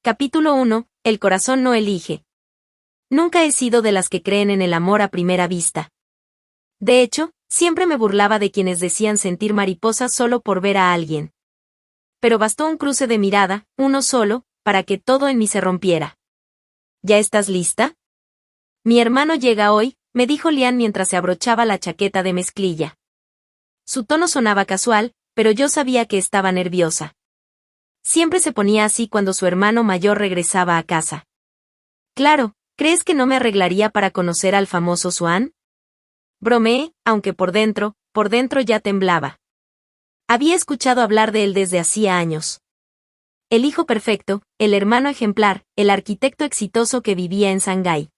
Capítulo 1. El corazón no elige. Nunca he sido de las que creen en el amor a primera vista. De hecho, siempre me burlaba de quienes decían sentir mariposas solo por ver a alguien. Pero bastó un cruce de mirada, uno solo, para que todo en mí se rompiera. ¿Ya estás lista? Mi hermano llega hoy, me dijo Lian mientras se abrochaba la chaqueta de mezclilla. Su tono sonaba casual, pero yo sabía que estaba nerviosa. Siempre se ponía así cuando su hermano mayor regresaba a casa. Claro, ¿crees que no me arreglaría para conocer al famoso Swan? Bromeé, aunque por dentro ya temblaba. Había escuchado hablar de él desde hacía años. El hijo perfecto, el hermano ejemplar, el arquitecto exitoso que vivía en Shanghái.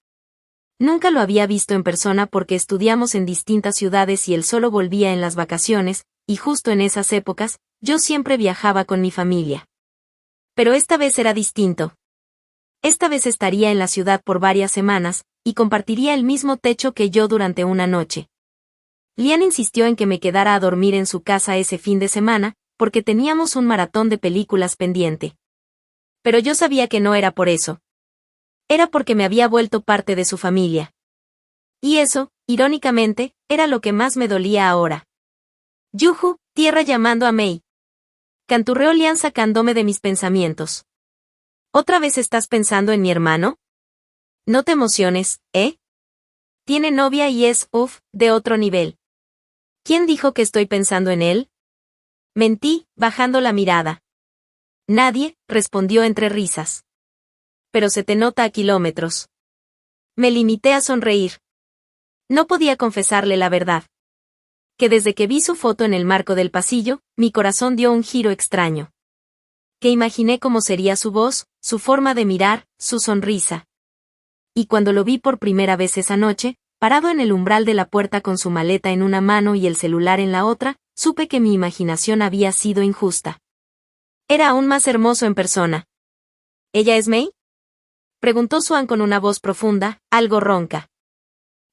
Nunca lo había visto en persona porque estudiamos en distintas ciudades y él solo volvía en las vacaciones, y justo en esas épocas, yo siempre viajaba con mi familia. Pero esta vez era distinto. Esta vez estaría en la ciudad por varias semanas, y compartiría el mismo techo que yo durante una noche. Lian insistió en que me quedara a dormir en su casa ese fin de semana, porque teníamos un maratón de películas pendiente. Pero yo sabía que no era por eso. Era porque me había vuelto parte de su familia. Y eso, irónicamente, era lo que más me dolía ahora. Yuhu, tierra llamando a Mei. Canturreó Lian sacándome de mis pensamientos. ¿Otra vez estás pensando en mi hermano? No te emociones, ¿eh? Tiene novia y es, de otro nivel. ¿Quién dijo que estoy pensando en él? Mentí, bajando la mirada. Nadie, respondió entre risas. Pero se te nota a kilómetros. Me limité a sonreír. No podía confesarle la verdad. Que desde que vi su foto en el marco del pasillo, mi corazón dio un giro extraño. Que imaginé cómo sería su voz, su forma de mirar, su sonrisa. Y cuando lo vi por primera vez esa noche, parado en el umbral de la puerta con su maleta en una mano y el celular en la otra, supe que mi imaginación había sido injusta. Era aún más hermoso en persona. ¿Ella es Mei? Preguntó Swan con una voz profunda, algo ronca.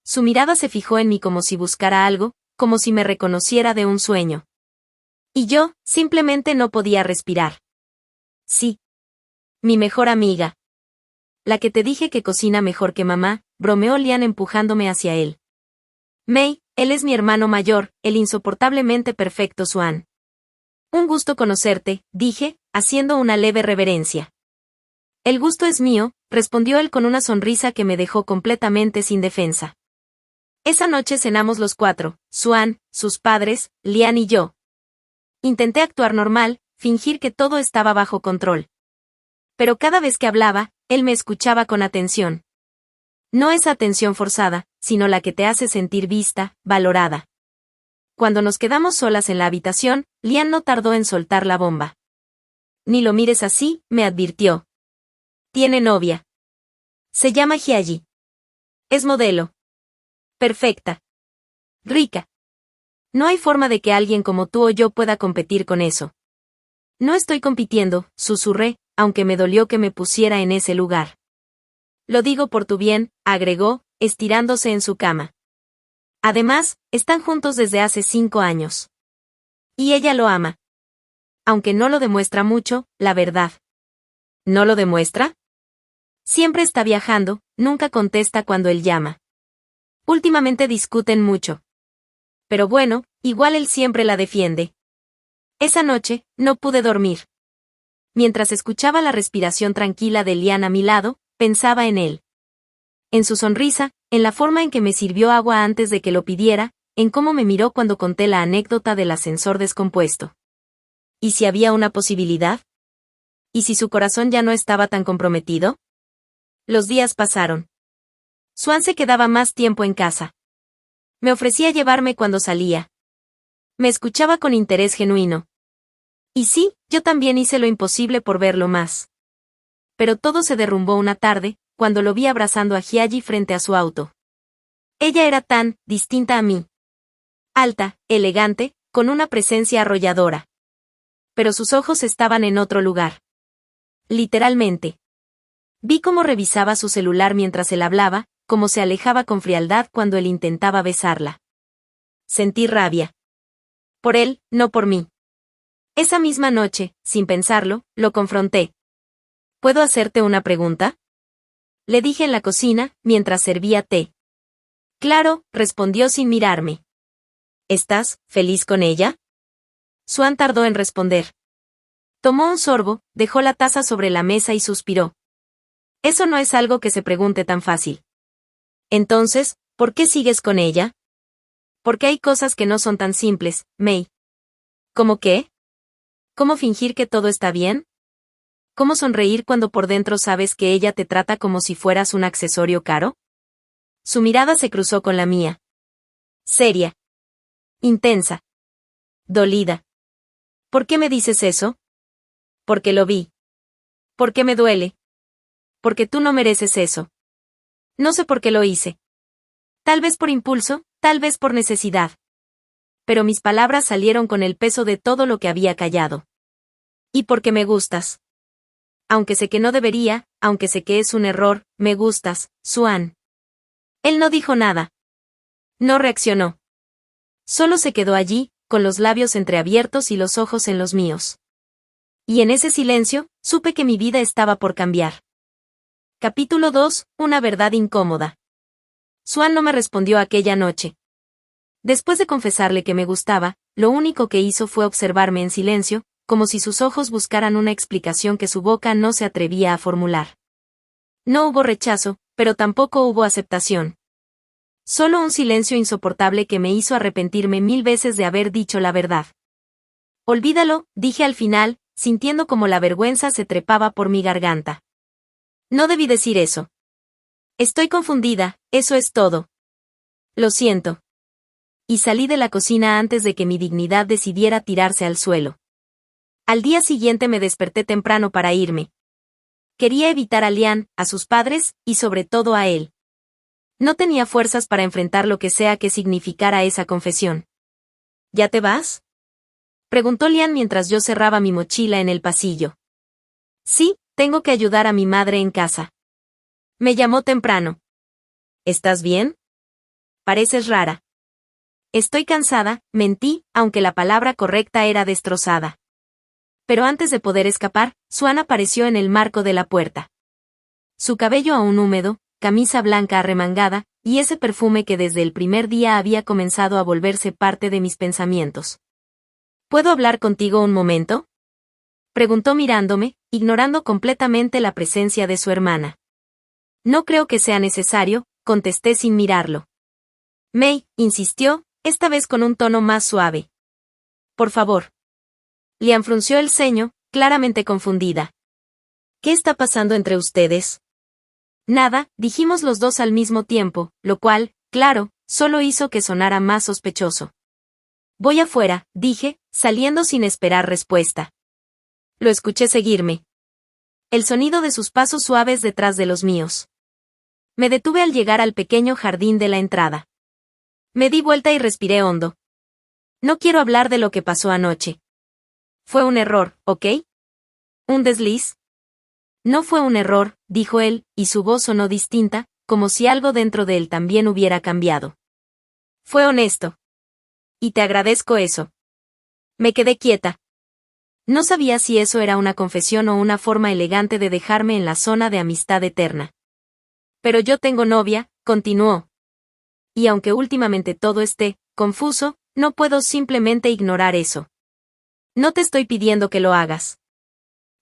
Su mirada se fijó en mí como si buscara algo, como si me reconociera de un sueño. Y yo, simplemente no podía respirar. Sí. Mi mejor amiga. La que te dije que cocina mejor que mamá, bromeó Lian empujándome hacia él. Mei, él es mi hermano mayor, el insoportablemente perfecto Swan. Un gusto conocerte, dije, haciendo una leve reverencia. El gusto es mío, respondió él con una sonrisa que me dejó completamente sin defensa. Esa noche cenamos los cuatro, Swan, sus padres, Lian y yo. Intenté actuar normal, fingir que todo estaba bajo control. Pero cada vez que hablaba, él me escuchaba con atención. No esa atención forzada, sino la que te hace sentir vista, valorada. Cuando nos quedamos solas en la habitación, Lian no tardó en soltar la bomba. Ni lo mires así, me advirtió. Tiene novia. Se llama Hyaji. Es modelo. Perfecta. Rica. No hay forma de que alguien como tú o yo pueda competir con eso. No estoy compitiendo, susurré, aunque me dolió que me pusiera en ese lugar. Lo digo por tu bien, agregó, estirándose en su cama. Además, están juntos desde hace 5 años. Y ella lo ama. Aunque no lo demuestra mucho, la verdad. ¿No lo demuestra? Siempre está viajando, nunca contesta cuando él llama. Últimamente discuten mucho. Pero bueno, igual él siempre la defiende. Esa noche, no pude dormir. Mientras escuchaba la respiración tranquila de Lian a mi lado, pensaba en él. En su sonrisa, en la forma en que me sirvió agua antes de que lo pidiera, en cómo me miró cuando conté la anécdota del ascensor descompuesto. ¿Y si había una posibilidad? ¿Y si su corazón ya no estaba tan comprometido? Los días pasaron. Swan se quedaba más tiempo en casa. Me ofrecía llevarme cuando salía. Me escuchaba con interés genuino. Y sí, yo también hice lo imposible por verlo más. Pero todo se derrumbó una tarde, cuando lo vi abrazando a Hyaji frente a su auto. Ella era tan distinta a mí. Alta, elegante, con una presencia arrolladora. Pero sus ojos estaban en otro lugar. Literalmente. Vi cómo revisaba su celular mientras él hablaba, cómo se alejaba con frialdad cuando él intentaba besarla. Sentí rabia. Por él, no por mí. Esa misma noche, sin pensarlo, lo confronté. ¿Puedo hacerte una pregunta? Le dije en la cocina, mientras servía té. Claro, respondió sin mirarme. ¿Estás feliz con ella? Swan tardó en responder. Tomó un sorbo, dejó la taza sobre la mesa y suspiró. Eso no es algo que se pregunte tan fácil. Entonces, ¿por qué sigues con ella? Porque hay cosas que no son tan simples, May. ¿Cómo qué? ¿Cómo fingir que todo está bien? ¿Cómo sonreír cuando por dentro sabes que ella te trata como si fueras un accesorio caro? Su mirada se cruzó con la mía. Seria. Intensa. Dolida. ¿Por qué me dices eso? Porque lo vi. Porque me duele. Porque tú no mereces eso. No sé por qué lo hice. Tal vez por impulso, tal vez por necesidad. Pero mis palabras salieron con el peso de todo lo que había callado. Y porque me gustas. Aunque sé que no debería, aunque sé que es un error, me gustas, Swan. Él no dijo nada. No reaccionó. Solo se quedó allí, con los labios entreabiertos y los ojos en los míos. Y en ese silencio, supe que mi vida estaba por cambiar. Capítulo 2, una verdad incómoda. Swan no me respondió aquella noche. Después de confesarle que me gustaba, lo único que hizo fue observarme en silencio, como si sus ojos buscaran una explicación que su boca no se atrevía a formular. No hubo rechazo, pero tampoco hubo aceptación. Solo un silencio insoportable que me hizo arrepentirme 1000 veces de haber dicho la verdad. Olvídalo, dije al final, sintiendo como la vergüenza se trepaba por mi garganta. No debí decir eso. Estoy confundida, eso es todo. Lo siento. Y salí de la cocina antes de que mi dignidad decidiera tirarse al suelo. Al día siguiente me desperté temprano para irme. Quería evitar a Lian, a sus padres, y sobre todo a él. No tenía fuerzas para enfrentar lo que sea que significara esa confesión. ¿Ya te vas? Preguntó Lian mientras yo cerraba mi mochila en el pasillo. Sí, tengo que ayudar a mi madre en casa. Me llamó temprano. ¿Estás bien? Pareces rara. Estoy cansada, mentí, aunque la palabra correcta era destrozada. Pero antes de poder escapar, Swan apareció en el marco de la puerta. Su cabello aún húmedo, camisa blanca arremangada, y ese perfume que desde el primer día había comenzado a volverse parte de mis pensamientos. ¿Puedo hablar contigo un momento? Preguntó mirándome, ignorando completamente la presencia de su hermana. No creo que sea necesario, contesté sin mirarlo. May, insistió, esta vez con un tono más suave. Por favor. Lian frunció el ceño, claramente confundida. ¿Qué está pasando entre ustedes? Nada, dijimos los dos al mismo tiempo, lo cual, claro, solo hizo que sonara más sospechoso. Voy afuera, dije, saliendo sin esperar respuesta. Lo escuché seguirme. El sonido de sus pasos suaves detrás de los míos. Me detuve al llegar al pequeño jardín de la entrada. Me di vuelta y respiré hondo. No quiero hablar de lo que pasó anoche. Fue un error, ¿ok? ¿Un desliz? No fue un error, dijo él, y su voz sonó distinta, como si algo dentro de él también hubiera cambiado. Fue honesto. Y te agradezco eso. Me quedé quieta. No sabía si eso era una confesión o una forma elegante de dejarme en la zona de amistad eterna. Pero yo tengo novia, continuó. Y aunque últimamente todo esté confuso, no puedo simplemente ignorar eso. No te estoy pidiendo que lo hagas.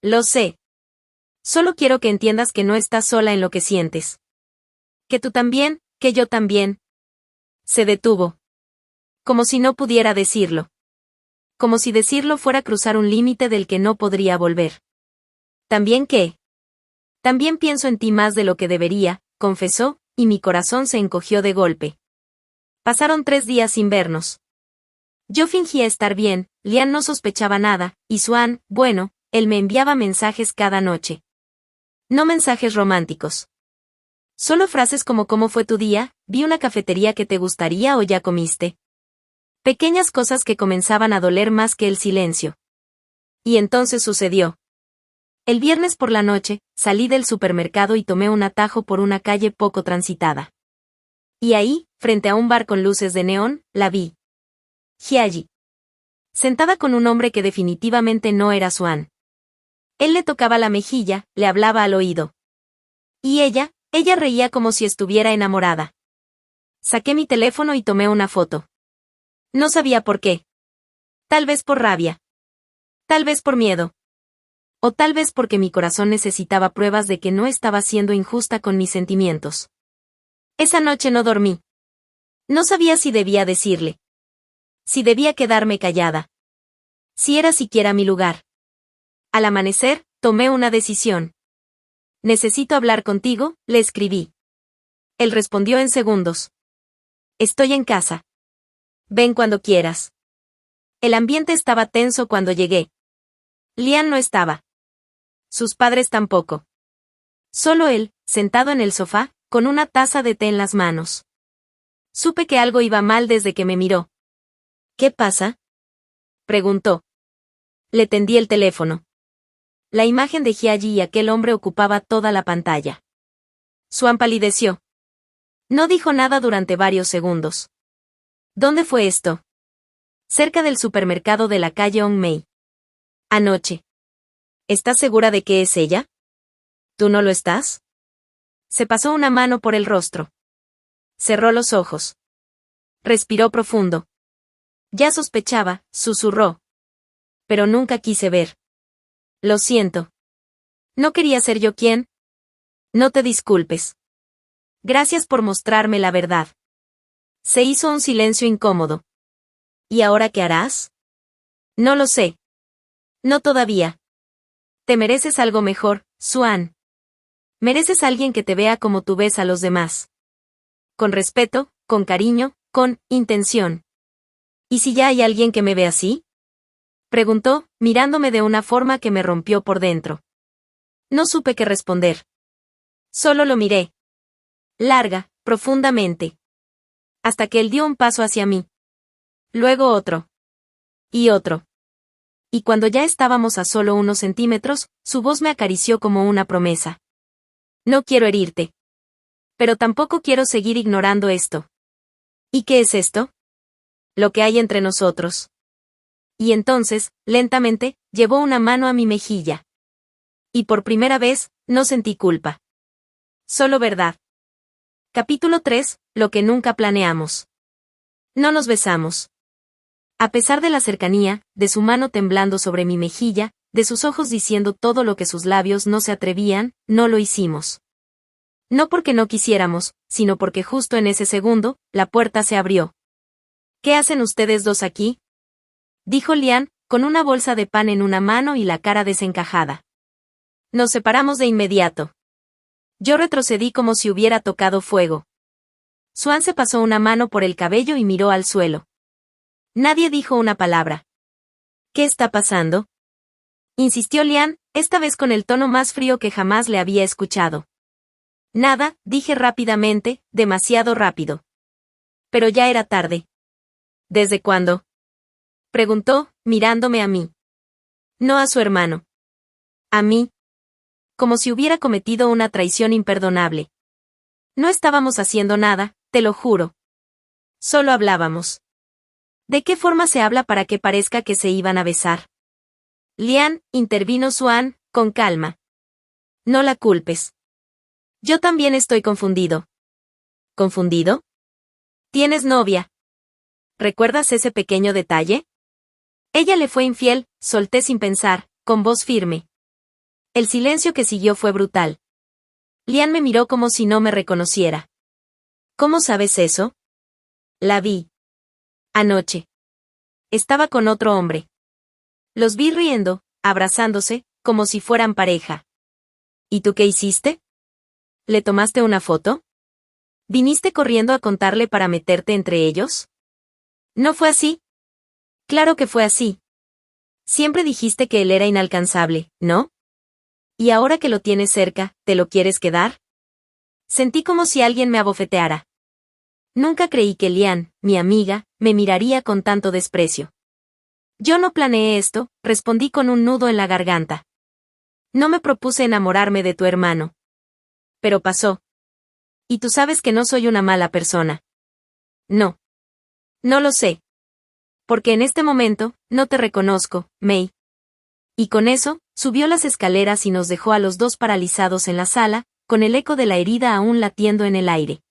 Lo sé. Solo quiero que entiendas que no estás sola en lo que sientes. Que tú también, que yo también. Se detuvo. Como si no pudiera decirlo. Como si decirlo fuera cruzar un límite del que no podría volver. ¿También qué? También pienso en ti más de lo que debería, confesó, y mi corazón se encogió de golpe. Pasaron 3 días sin vernos. Yo fingía estar bien, Lian no sospechaba nada, y Swan, bueno, él me enviaba mensajes cada noche. No mensajes románticos. Solo frases como ¿cómo fue tu día? ¿Vi una cafetería que te gustaría o ya comiste? Pequeñas cosas que comenzaban a doler más que el silencio. Y entonces sucedió. El viernes por la noche, salí del supermercado y tomé un atajo por una calle poco transitada. Y ahí, frente a un bar con luces de neón, la vi. Hyagi. Sentada con un hombre que definitivamente no era Swan. Él le tocaba la mejilla, le hablaba al oído. Y ella reía como si estuviera enamorada. Saqué mi teléfono y tomé una foto. No sabía por qué. Tal vez por rabia. Tal vez por miedo. O tal vez porque mi corazón necesitaba pruebas de que no estaba siendo injusta con mis sentimientos. Esa noche no dormí. No sabía si debía decirle. Si debía quedarme callada. Si era siquiera mi lugar. Al amanecer, tomé una decisión. Necesito hablar contigo, le escribí. Él respondió en segundos. Estoy en casa. Ven cuando quieras. El ambiente estaba tenso cuando llegué. Lian no estaba. Sus padres tampoco. Solo él, sentado en el sofá, con una taza de té en las manos. Supe que algo iba mal desde que me miró. ¿Qué pasa?, preguntó. Le tendí el teléfono. La imagen de Hyaji y aquel hombre ocupaba toda la pantalla. Swan palideció. No dijo nada durante varios segundos. ¿Dónde fue esto? Cerca del supermercado de la calle Ongmei. Anoche. ¿Estás segura de que es ella? ¿Tú no lo estás? Se pasó una mano por el rostro. Cerró los ojos. Respiró profundo. Ya sospechaba, susurró. Pero nunca quise ver. Lo siento. No quería ser yo quien. No te disculpes. Gracias por mostrarme la verdad. Se hizo un silencio incómodo. ¿Y ahora qué harás? No lo sé. No todavía. Te mereces algo mejor, Swan. Mereces a alguien que te vea como tú ves a los demás. Con respeto, con cariño, con intención. ¿Y si ya hay alguien que me ve así?, preguntó, mirándome de una forma que me rompió por dentro. No supe qué responder. Solo lo miré. Larga, profundamente. Hasta que él dio un paso hacia mí. Luego otro. Y otro. Y cuando ya estábamos a solo unos centímetros, su voz me acarició como una promesa. No quiero herirte. Pero tampoco quiero seguir ignorando esto. ¿Y qué es esto? Lo que hay entre nosotros. Y entonces, lentamente, llevó una mano a mi mejilla. Y por primera vez, no sentí culpa. Solo verdad. Capítulo 3, lo que nunca planeamos. No nos besamos. A pesar de la cercanía, de su mano temblando sobre mi mejilla, de sus ojos diciendo todo lo que sus labios no se atrevían, no lo hicimos. No porque no quisiéramos, sino porque justo en ese segundo, la puerta se abrió. ¿Qué hacen ustedes dos aquí?, dijo Lian, con una bolsa de pan en una mano y la cara desencajada. Nos separamos de inmediato. Yo retrocedí como si hubiera tocado fuego. Swan se pasó una mano por el cabello y miró al suelo. Nadie dijo una palabra. ¿Qué está pasando?, insistió Lian, esta vez con el tono más frío que jamás le había escuchado. Nada, dije rápidamente, demasiado rápido. Pero ya era tarde. ¿Desde cuándo?, preguntó, mirándome a mí. No a su hermano. A mí. Como si hubiera cometido una traición imperdonable. No estábamos haciendo nada, te lo juro. Solo hablábamos. ¿De qué forma se habla para que parezca que se iban a besar? Lian, intervino Swan, con calma. No la culpes. Yo también estoy confundido. ¿Confundido? ¿Tienes novia? ¿Recuerdas ese pequeño detalle? Ella le fue infiel, solté sin pensar, con voz firme. El silencio que siguió fue brutal. Lian me miró como si no me reconociera. ¿Cómo sabes eso? La vi. Anoche. Estaba con otro hombre. Los vi riendo, abrazándose, como si fueran pareja. ¿Y tú qué hiciste? ¿Le tomaste una foto? ¿Viniste corriendo a contarle para meterte entre ellos? ¿No fue así? Claro que fue así. Siempre dijiste que él era inalcanzable, ¿no? Y ahora que lo tienes cerca, ¿te lo quieres quedar? Sentí como si alguien me abofeteara. Nunca creí que Lian, mi amiga, me miraría con tanto desprecio. Yo no planeé esto, respondí con un nudo en la garganta. No me propuse enamorarme de tu hermano. Pero pasó. Y tú sabes que no soy una mala persona. No. No lo sé. Porque en este momento, no te reconozco, Mei. Y con eso, subió las escaleras y nos dejó a los dos paralizados en la sala, con el eco de la herida aún latiendo en el aire.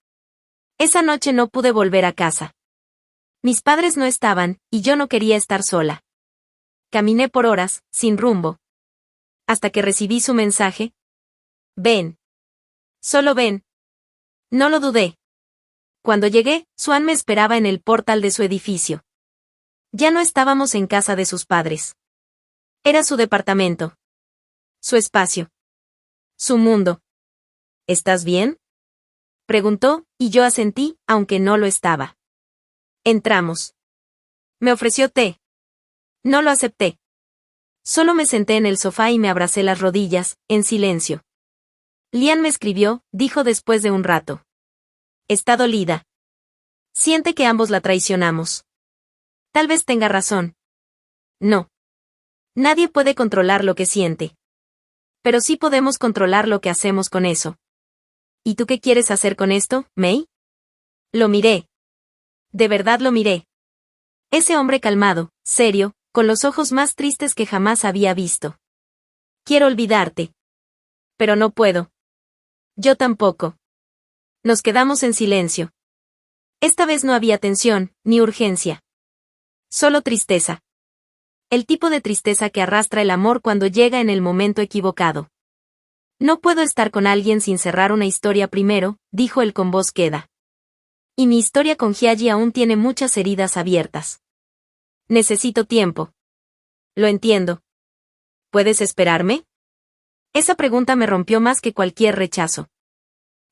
Esa noche no pude volver a casa. Mis padres no estaban, y yo no quería estar sola. Caminé por horas, sin rumbo. Hasta que recibí su mensaje. Ven. Solo ven. No lo dudé. Cuando llegué, Swan me esperaba en el portal de su edificio. Ya no estábamos en casa de sus padres. Era su departamento. Su espacio. Su mundo. ¿Estás bien?, preguntó, y yo asentí, aunque no lo estaba. Entramos. Me ofreció té. No lo acepté. Solo me senté en el sofá y me abracé las rodillas, en silencio. Lian me escribió, dijo después de un rato. Está dolida. Siente que ambos la traicionamos. Tal vez tenga razón. No. Nadie puede controlar lo que siente. Pero sí podemos controlar lo que hacemos con eso. ¿Y tú qué quieres hacer con esto, May? Lo miré. De verdad lo miré. Ese hombre calmado, serio, con los ojos más tristes que jamás había visto. Quiero olvidarte. Pero no puedo. Yo tampoco. Nos quedamos en silencio. Esta vez no había tensión, ni urgencia. Solo tristeza. El tipo de tristeza que arrastra el amor cuando llega en el momento equivocado. No puedo estar con alguien sin cerrar una historia primero, dijo él con voz queda. Y mi historia con Hyaji aún tiene muchas heridas abiertas. Necesito tiempo. Lo entiendo. ¿Puedes esperarme? Esa pregunta me rompió más que cualquier rechazo.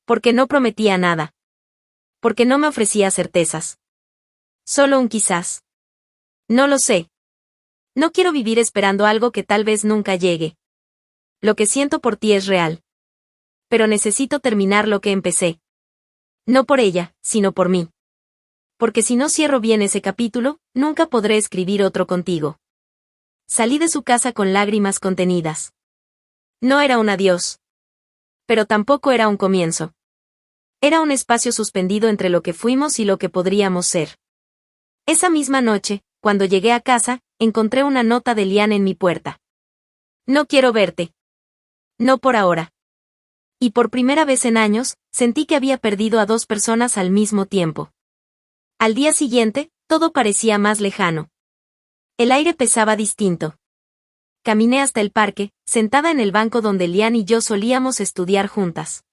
Porque no prometía nada. Porque no me ofrecía certezas. Solo un quizás. No lo sé. No quiero vivir esperando algo que tal vez nunca llegue. Lo que siento por ti es real. Pero necesito terminar lo que empecé. No por ella, sino por mí. Porque si no cierro bien ese capítulo, nunca podré escribir otro contigo. Salí de su casa con lágrimas contenidas. No era un adiós. Pero tampoco era un comienzo. Era un espacio suspendido entre lo que fuimos y lo que podríamos ser. Esa misma noche, cuando llegué a casa, encontré una nota de Lian en mi puerta. No quiero verte. No por ahora. Y por primera vez en años, sentí que había perdido a dos personas al mismo tiempo. Al día siguiente, todo parecía más lejano. El aire pesaba distinto. Caminé hasta el parque, sentada en el banco donde Lian y yo solíamos estudiar juntas.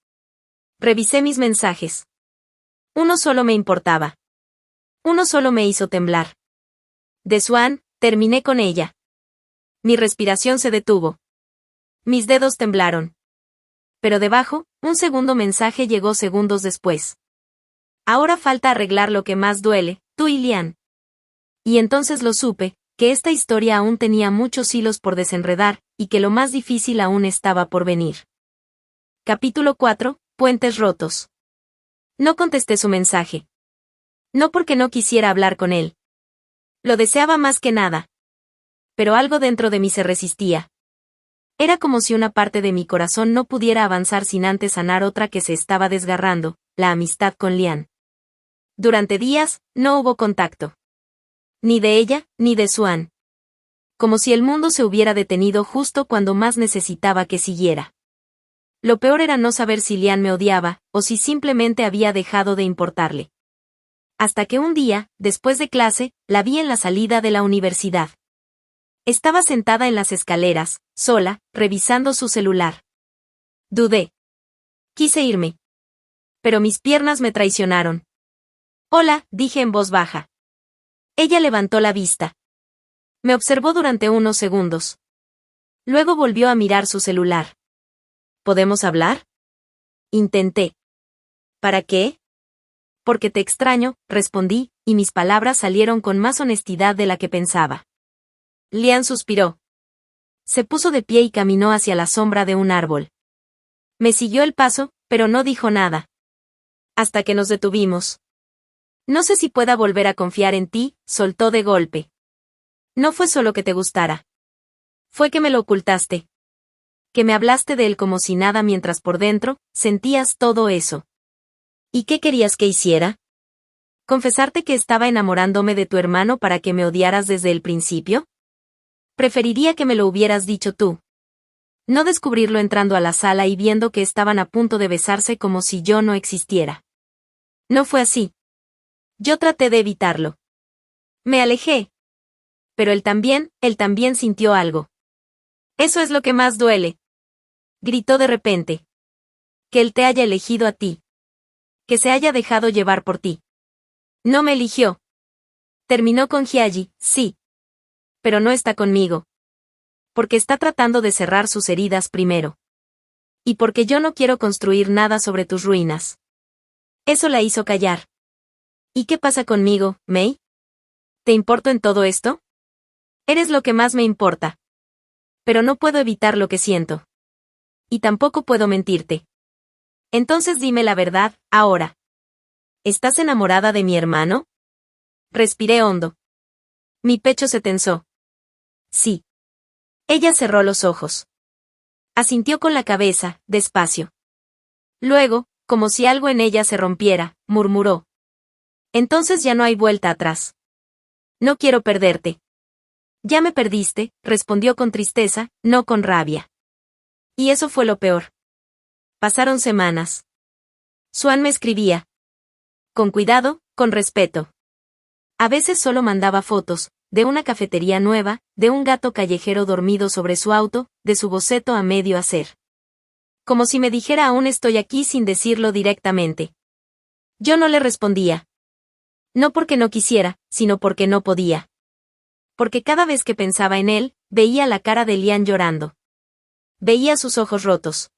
Revisé mis mensajes. Uno solo me importaba. Uno solo me hizo temblar. De Swan, terminé con ella. Mi respiración se detuvo. Mis dedos temblaron. Pero debajo, un segundo mensaje llegó segundos después. Ahora falta arreglar lo que más duele, tú y Lian. Y entonces lo supe, que esta historia aún tenía muchos hilos por desenredar, y que lo más difícil aún estaba por venir. Capítulo 4, Puentes rotos. No contesté su mensaje. No porque no quisiera hablar con él. Lo deseaba más que nada. Pero algo dentro de mí se resistía. Era como si una parte de mi corazón no pudiera avanzar sin antes sanar otra que se estaba desgarrando, la amistad con Lian. Durante días, no hubo contacto. Ni de ella, ni de Swan. Como si el mundo se hubiera detenido justo cuando más necesitaba que siguiera. Lo peor era no saber si Lian me odiaba, o si simplemente había dejado de importarle. Hasta que un día, después de clase, la vi en la salida de la universidad. Estaba sentada en las escaleras, sola, revisando su celular. Dudé. Quise irme. Pero mis piernas me traicionaron. Hola, dije en voz baja. Ella levantó la vista. Me observó durante unos segundos. Luego volvió a mirar su celular. ¿Podemos hablar? Intenté. ¿Para qué? Porque te extraño, respondí, y mis palabras salieron con más honestidad de la que pensaba. Lian suspiró. Se puso de pie y caminó hacia la sombra de un árbol. Me siguió el paso, pero no dijo nada. Hasta que nos detuvimos. No sé si pueda volver a confiar en ti, soltó de golpe. No fue solo que te gustara. Fue que me lo ocultaste. Que me hablaste de él como si nada mientras por dentro, sentías todo eso. ¿Y qué querías que hiciera? ¿Confesarte que estaba enamorándome de tu hermano para que me odiaras desde el principio? Preferiría que me lo hubieras dicho tú. No descubrirlo entrando a la sala y viendo que estaban a punto de besarse como si yo no existiera. No fue así. Yo traté de evitarlo. Me alejé. Pero él también sintió algo. Eso es lo que más duele. Gritó de repente. Que él te haya elegido a ti. Que se haya dejado llevar por ti. No me eligió. Terminó con Hyagi, sí. Pero no está conmigo. Porque está tratando de cerrar sus heridas primero. Y porque yo no quiero construir nada sobre tus ruinas. Eso la hizo callar. ¿Y qué pasa conmigo, Mei? ¿Te importo en todo esto? Eres lo que más me importa. Pero no puedo evitar lo que siento. Y tampoco puedo mentirte. Entonces dime la verdad, ahora. ¿Estás enamorada de mi hermano? Respiré hondo. Mi pecho se tensó. Sí. Ella cerró los ojos. Asintió con la cabeza, despacio. Luego, como si algo en ella se rompiera, murmuró. Entonces ya no hay vuelta atrás. No quiero perderte. Ya me perdiste, respondió con tristeza, no con rabia. Y eso fue lo peor. Pasaron semanas. Swan me escribía. Con cuidado, con respeto. A veces solo mandaba fotos, de una cafetería nueva, de un gato callejero dormido sobre su auto, de su boceto a medio hacer. Como si me dijera aún estoy aquí sin decirlo directamente. Yo no le respondía. No porque no quisiera, sino porque no podía. Porque cada vez que pensaba en él, veía la cara de Lian llorando. Veía sus ojos rotos.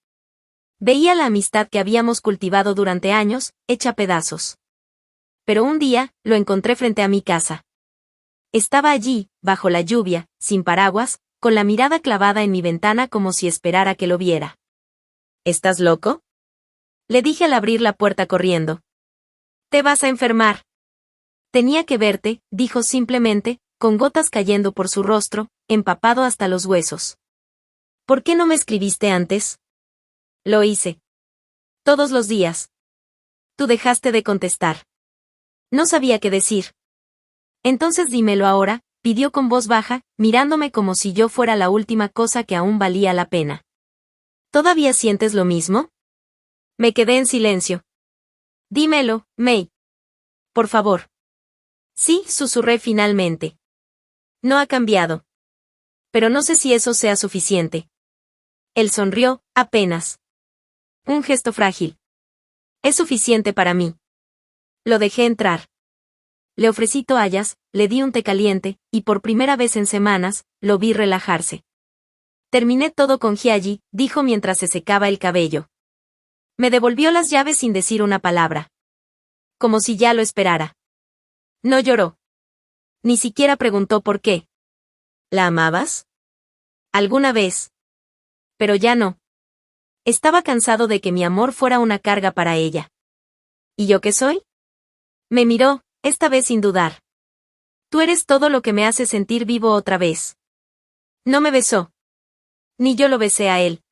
Veía la amistad que habíamos cultivado durante años, hecha pedazos. Pero un día, lo encontré frente a mi casa. Estaba allí, bajo la lluvia, sin paraguas, con la mirada clavada en mi ventana como si esperara que lo viera. ¿Estás loco? Le dije al abrir la puerta corriendo. Te vas a enfermar. Tenía que verte, dijo simplemente, con gotas cayendo por su rostro, empapado hasta los huesos. ¿Por qué no me escribiste antes? Lo hice. Todos los días. Tú dejaste de contestar. No sabía qué decir. Entonces dímelo ahora, pidió con voz baja, mirándome como si yo fuera la última cosa que aún valía la pena. ¿Todavía sientes lo mismo? Me quedé en silencio. Dímelo, Mei. Por favor. Sí, susurré finalmente. No ha cambiado. Pero no sé si eso sea suficiente. Él sonrió, apenas. Un gesto frágil. Es suficiente para mí. Lo dejé entrar. Le ofrecí toallas, le di un té caliente, y por primera vez en semanas, lo vi relajarse. Terminé todo con Hyagi, dijo mientras se secaba el cabello. Me devolvió las llaves sin decir una palabra. Como si ya lo esperara. No lloró. Ni siquiera preguntó por qué. ¿La amabas? Alguna vez. Pero ya no. Estaba cansado de que mi amor fuera una carga para ella. ¿Y yo qué soy? Me miró, esta vez sin dudar. Tú eres todo lo que me hace sentir vivo otra vez. No me besó. Ni yo lo besé a él.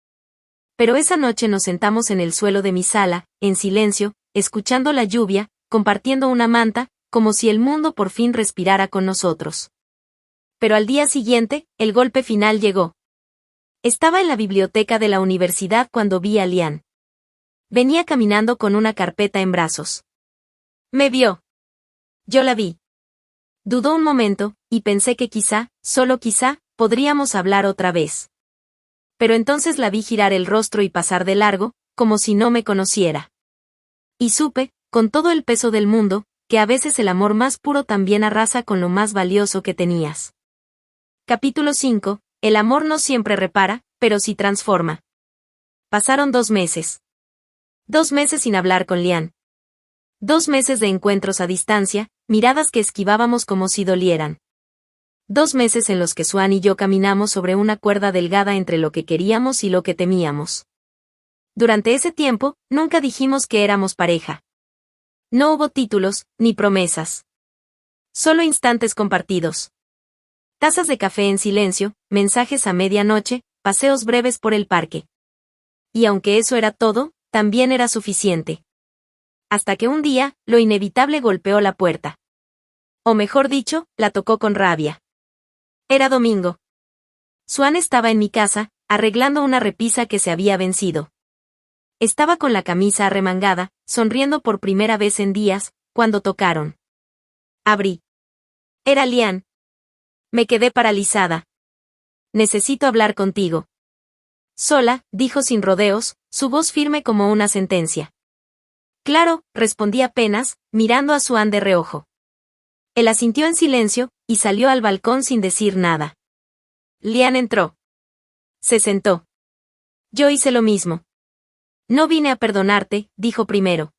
Pero esa noche nos sentamos en el suelo de mi sala, en silencio, escuchando la lluvia, compartiendo una manta, como si el mundo por fin respirara con nosotros. Pero al día siguiente, el golpe final llegó. Estaba en la biblioteca de la universidad cuando vi a Lian. Venía caminando con una carpeta en brazos. Me vio. Yo la vi. Dudó un momento, y pensé que quizá, solo quizá, podríamos hablar otra vez. Pero entonces la vi girar el rostro y pasar de largo, como si no me conociera. Y supe, con todo el peso del mundo, que a veces el amor más puro también arrasa con lo más valioso que tenías. Capítulo 5. El amor no siempre repara, pero sí transforma. Pasaron 2 meses. 2 meses sin hablar con Lian. 2 meses de encuentros a distancia, miradas que esquivábamos como si dolieran. 2 meses en los que Swan y yo caminamos sobre una cuerda delgada entre lo que queríamos y lo que temíamos. Durante ese tiempo, nunca dijimos que éramos pareja. No hubo títulos, ni promesas. Solo instantes compartidos. Tazas de café en silencio, mensajes a medianoche, paseos breves por el parque. Y aunque eso era todo, también era suficiente. Hasta que un día, lo inevitable golpeó la puerta. O mejor dicho, la tocó con rabia. Era domingo. Swan estaba en mi casa, arreglando una repisa que se había vencido. Estaba con la camisa arremangada, sonriendo por primera vez en días, cuando tocaron. Abrí. Era Lian. Me quedé paralizada. Necesito hablar contigo. Sola, dijo sin rodeos, su voz firme como una sentencia. Claro, respondí apenas, mirando a Swan de reojo. Él asintió en silencio, y salió al balcón sin decir nada. Lian entró. Se sentó. Yo hice lo mismo. No vine a perdonarte, dijo primero.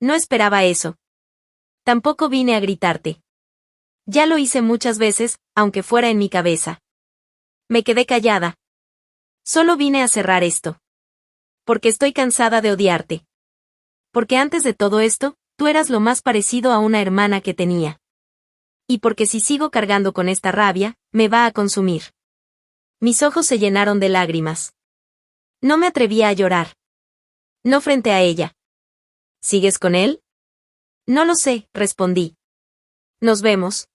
No esperaba eso. Tampoco vine a gritarte. Ya lo hice muchas veces, aunque fuera en mi cabeza. Me quedé callada. Solo vine a cerrar esto. Porque estoy cansada de odiarte. Porque antes de todo esto, tú eras lo más parecido a una hermana que tenía. Y porque si sigo cargando con esta rabia, me va a consumir. Mis ojos se llenaron de lágrimas. No me atrevía a llorar. No frente a ella. ¿Sigues con él? No lo sé, respondí. Nos vemos.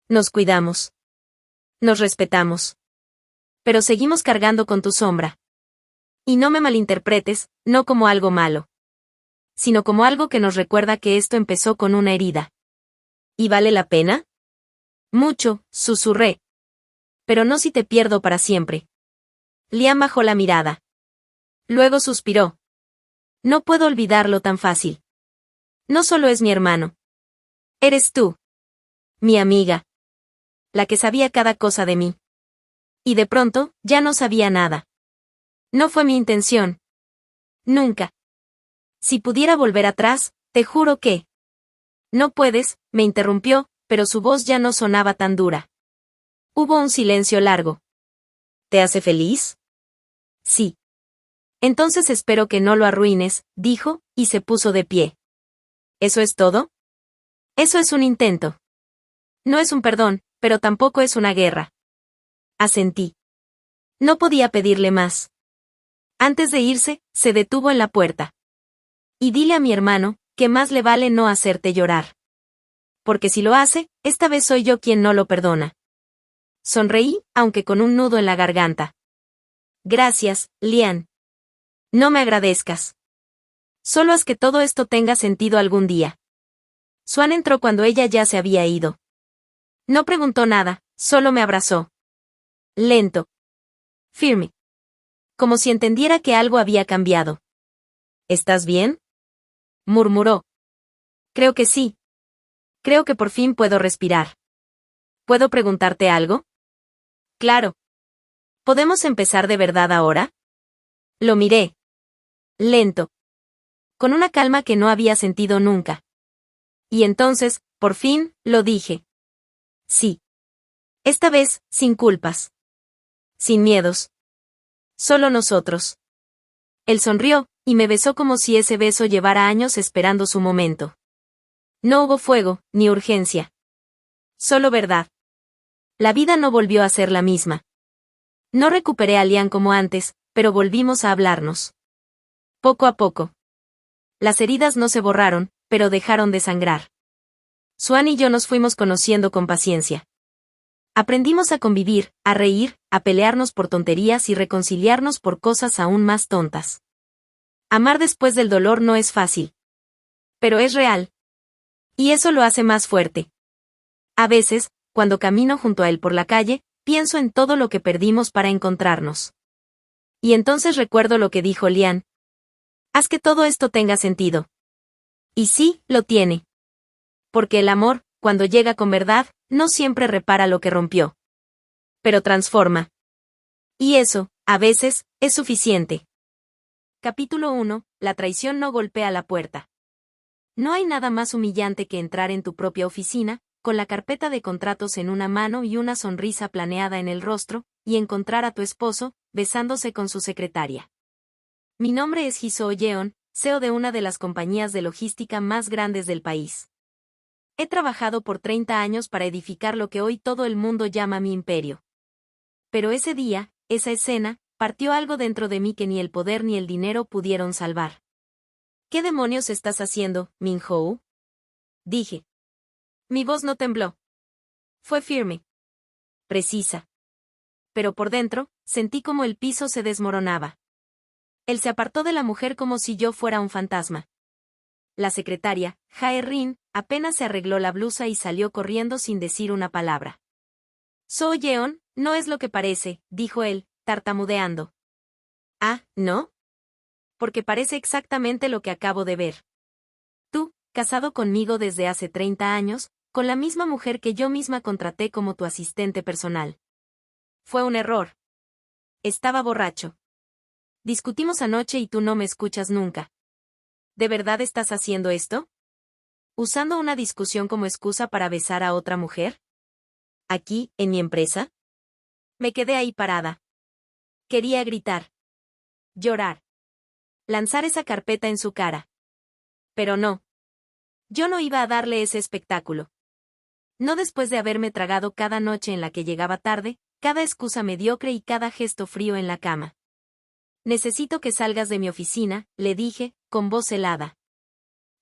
Nos cuidamos. Nos respetamos. Pero seguimos cargando con tu sombra. Y no me malinterpretes, no como algo malo. Sino como algo que nos recuerda que esto empezó con una herida. ¿Y vale la pena? Mucho, susurré. Pero no si te pierdo para siempre. Liam bajó la mirada. Luego suspiró. No puedo olvidarlo tan fácil. No solo es mi hermano. Eres tú. Mi amiga. La que sabía cada cosa de mí. Y de pronto, ya no sabía nada. No fue mi intención. Nunca. Si pudiera volver atrás, te juro que... No puedes, me interrumpió, pero su voz ya no sonaba tan dura. Hubo un silencio largo. ¿Te hace feliz? Sí. Entonces espero que no lo arruines, dijo, y se puso de pie. ¿Eso es todo? Eso es un intento. No es un perdón, pero tampoco es una guerra. Asentí. No podía pedirle más. Antes de irse, se detuvo en la puerta. Y dile a mi hermano, que más le vale no hacerte llorar. Porque si lo hace, esta vez soy yo quien no lo perdona. Sonreí, aunque con un nudo en la garganta. Gracias, Lian. No me agradezcas. Solo haz que todo esto tenga sentido algún día. Swan entró cuando ella ya se había ido. No preguntó nada, solo me abrazó. Lento. Firme. Como si entendiera que algo había cambiado. ¿Estás bien? Murmuró. Creo que sí. Creo que por fin puedo respirar. ¿Puedo preguntarte algo? Claro. ¿Podemos empezar de verdad ahora? Lo miré. Lento. Con una calma que no había sentido nunca. Y entonces, por fin, lo dije. Sí. Esta vez, sin culpas. Sin miedos. Solo nosotros. Él sonrió, y me besó como si ese beso llevara años esperando su momento. No hubo fuego, ni urgencia. Solo verdad. La vida no volvió a ser la misma. No recuperé a Lian como antes, pero volvimos a hablarnos. Poco a poco. Las heridas no se borraron, pero dejaron de sangrar. Swan y yo nos fuimos conociendo con paciencia. Aprendimos a convivir, a reír, a pelearnos por tonterías y reconciliarnos por cosas aún más tontas. Amar después del dolor no es fácil. Pero es real. Y eso lo hace más fuerte. A veces, cuando camino junto a él por la calle, pienso en todo lo que perdimos para encontrarnos. Y entonces recuerdo lo que dijo Lian. Haz que todo esto tenga sentido. Y sí, lo tiene. Porque el amor, cuando llega con verdad, no siempre repara lo que rompió. Pero transforma. Y eso, a veces, es suficiente. Capítulo 1. La traición no golpea la puerta. No hay nada más humillante que entrar en tu propia oficina, con la carpeta de contratos en una mano y una sonrisa planeada en el rostro, y encontrar a tu esposo, besándose con su secretaria. Mi nombre es Jisoo Yeon, CEO de una de las compañías de logística más grandes del país. He trabajado por 30 años para edificar lo que hoy todo el mundo llama mi imperio. Pero ese día, esa escena, partió algo dentro de mí que ni el poder ni el dinero pudieron salvar. ¿Qué demonios estás haciendo, Min-Ho? Dije. Mi voz no tembló. Fue firme. Precisa. pero por dentro, sentí como el piso se desmoronaba. Él se apartó de la mujer como si yo fuera un fantasma. La secretaria, Jae Rin, apenas se arregló la blusa y salió corriendo sin decir una palabra. So Yeon, no es lo que parece, dijo él, tartamudeando. Ah, ¿no? Porque parece exactamente lo que acabo de ver. Tú, casado conmigo desde hace 30 años, con la misma mujer que yo misma contraté como tu asistente personal. Fue un error. Estaba borracho. Discutimos anoche y tú no me escuchas nunca. ¿De verdad estás haciendo esto? ¿Usando una discusión como excusa para besar a otra mujer? ¿Aquí, en mi empresa? Me quedé ahí parada. Quería gritar. Llorar. Lanzar esa carpeta en su cara. Pero no. Yo no iba a darle ese espectáculo. No después de haberme tragado cada noche en la que llegaba tarde, cada excusa mediocre y cada gesto frío en la cama. Necesito que salgas de mi oficina, le dije, con voz helada.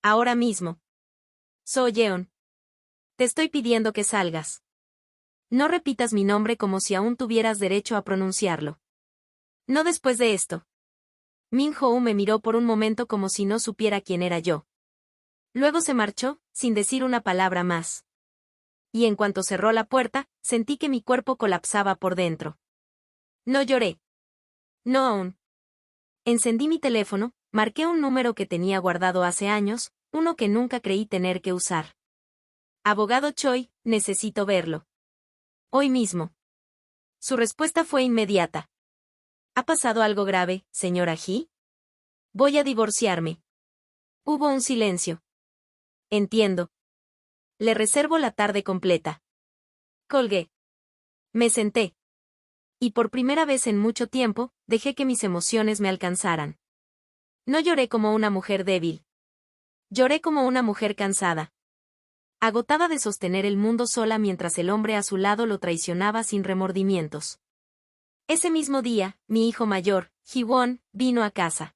Ahora mismo. So Yeon. Te estoy pidiendo que salgas. No repitas mi nombre como si aún tuvieras derecho a pronunciarlo. No después de esto. Min Ho me miró por un momento como si no supiera quién era yo. Luego se marchó, sin decir una palabra más. Y en cuanto cerró la puerta, sentí que mi cuerpo colapsaba por dentro. No lloré. No aún. Encendí mi teléfono, marqué un número que tenía guardado hace años, uno que nunca creí tener que usar. Abogado Choi, necesito verlo. Hoy mismo. Su respuesta fue inmediata. ¿Ha pasado algo grave, señora Ji? Voy a divorciarme. Hubo un silencio. Entiendo. Le reservo la tarde completa. Colgué. Me senté. Y por primera vez en mucho tiempo, dejé que mis emociones me alcanzaran. No lloré como una mujer débil. Lloré como una mujer cansada. Agotada de sostener el mundo sola mientras el hombre a su lado lo traicionaba sin remordimientos. Ese mismo día, mi hijo mayor, Ji-won, vino a casa.